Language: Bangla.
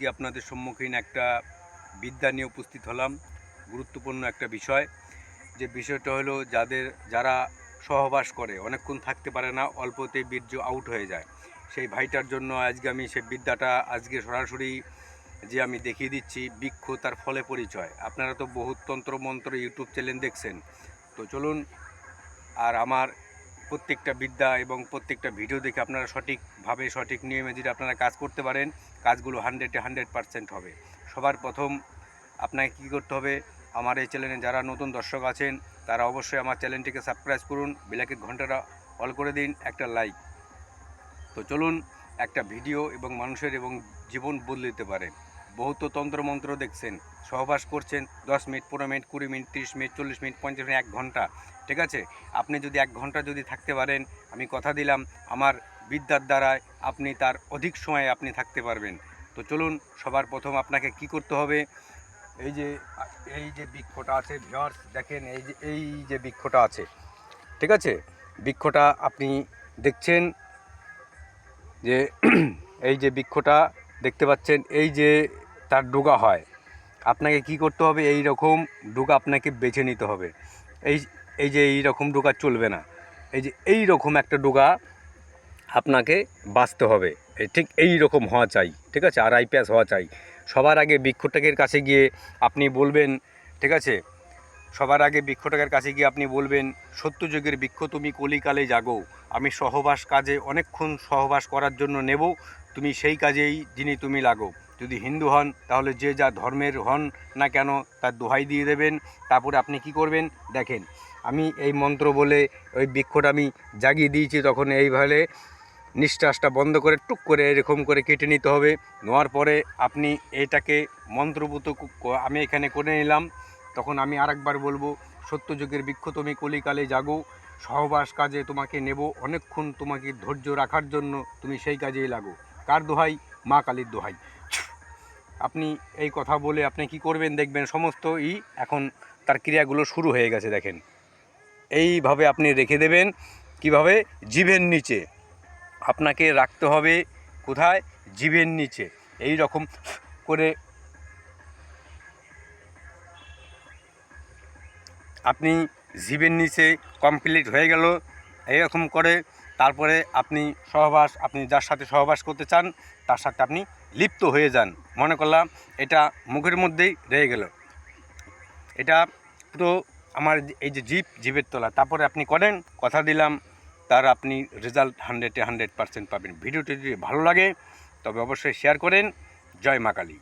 আজকে আপনাদের সম্মুখীন একটা বিদ্যা নিয়ে উপস্থিত হলাম। গুরুত্বপূর্ণ একটা বিষয়, যে বিষয়টা হলো যারা সহবাস করে অনেকক্ষণ থাকতে পারে না, অল্পতেই বীর্য আউট হয়ে যায়, সেই ভাইটার জন্য আজকে আমি সেই বিদ্যাটা আজকে সরাসরি যে আমি দেখিয়ে দিচ্ছি। বৃক্ষ তার ফলে পরিচয়। আপনারা তো বহুত তন্ত্রমন্ত্র ইউটিউব চ্যানেল দেখছেন, তো চলুন আর আমার প্রত্যেকটা বিদ্যা এবং প্রত্যেকটা ভিডিও দেখে আপনারা সঠিকভাবে সঠিক নিয়মে যদি আপনারা কাজ করতে পারেন, কাজগুলো 100% হবে। সবার প্রথম আপনাকে কী করতে হবে, আমার এই চ্যানেলে যারা নতুন দর্শক আছেন তারা অবশ্যই আমার চ্যানেলটিকে সাবস্ক্রাইব করুন, বেলাইকন ঘন্টাটা অল করে দিন, একটা লাইক। তো চলুন একটা ভিডিও এবং মানুষের এবং জীবন বদলে দিতে পারে। বহুত তন্ত্রমন্ত্র দেখছেন, সহবাস করছেন 10 minute, 15 minute, 20 minute, 30 minute, 40 minute, 50 minute, 1 ঘন্টা, ঠিক আছে। আপনি যদি 1 ঘন্টা যদি থাকতে পারেন, আমি কথা দিলাম আমার বিদ্যার দ্বারায় আপনি তার অধিক সময় আপনি থাকতে পারবেন। তো চলুন সবার প্রথম আপনাকে কি করতে হবে, এই যে বৃক্ষটা আছে ভিউয়ার্স, দেখেন এই যে বৃক্ষটা আছে, ঠিক আছে। বৃক্ষটা আপনি দেখছেন যে এই যে বৃক্ষটা দেখতে পাচ্ছেন, এই যে তার ডগা হয়, আপনাকে কি করতে হবে, এই রকম ডগা আপনাকে বেছে নিতে হবে। এই এই যে এই রকম ডগা চলবে না, এই রকম একটা ডগা আপনাকে বাছতে হবে। ঠিক এই রকম হওয়া চাই, ঠিক আছে, আর আইপিএস হওয়া চাই। সবার আগে বৃক্ষটাকের কাছে গিয়ে আপনি বলবেন, ঠিক আছে, সবার আগে বৃক্ষটাকের কাছে গিয়ে আপনি বলবেন, সত্যযুগের বৃক্ষ তুমি কলিকালে জাগো, আমি সহবাস কাজে অনেকক্ষণ সহবাস করার জন্য নেব, তুমি সেই কাজেই যিনি তুমি লাগো। যদি হিন্দু হন তাহলে যে যা ধর্মের হন না কেন তার দোহাই দিয়ে দেবেন। তারপরে আপনি কি করবেন দেখেন, আমি এই মন্ত্র বলে ওই বৃক্ষটা আমি জাগিয়ে দিয়েছি, তখন এইভাবে নিঃশ্বাসটা বন্ধ করে টুক করে এরকম করে কেটে নিতে হবে। নেওয়ার পরে আপনি এটাকে মন্ত্রপুত আমি এখানে করে নিলাম। তখন আমি আরেকবার বলবো, সত্যযুগের বৃক্ষ তুমি কলিকালে জাগো, সহবাস কাজে তোমাকে নেব, অনেকক্ষণ তোমাকে ধৈর্য রাখার জন্য তুমি সেই কাজেই লাগো। কার দোহাই? মা কালীর দোহাই। আপনি এই কথা বলে আপনি কি করবেন দেখবেন সমস্ত এখন তার ক্রিয়াগুলো শুরু হয়ে গেছে। দেখেন এইভাবে আপনি রেখে দেবেন। কিভাবে? জিভের নিচে আপনাকে রাখতে হবে। কোথায়? জিভের নিচে। এই রকম করে আপনি জিভের নিচে কমপ্লিট হয়ে গেল এইরকম করে। তারপরে আপনি আপনি যার সাথে সহবাস করতে চান তার সাথে আপনি লিপ্ত হয়ে যান। মনে করলাম এটা মুখের মধ্যেই রয়ে গেল, এটা পুরো আমার এই যে জিভের তলা। তারপরে আপনি করেন, কথা দিলাম তার আপনি রেজাল্ট 100% পাবেন। ভিডিওটি যদি ভালো লাগে তবে অবশ্যই শেয়ার করেন। জয় মা কালী।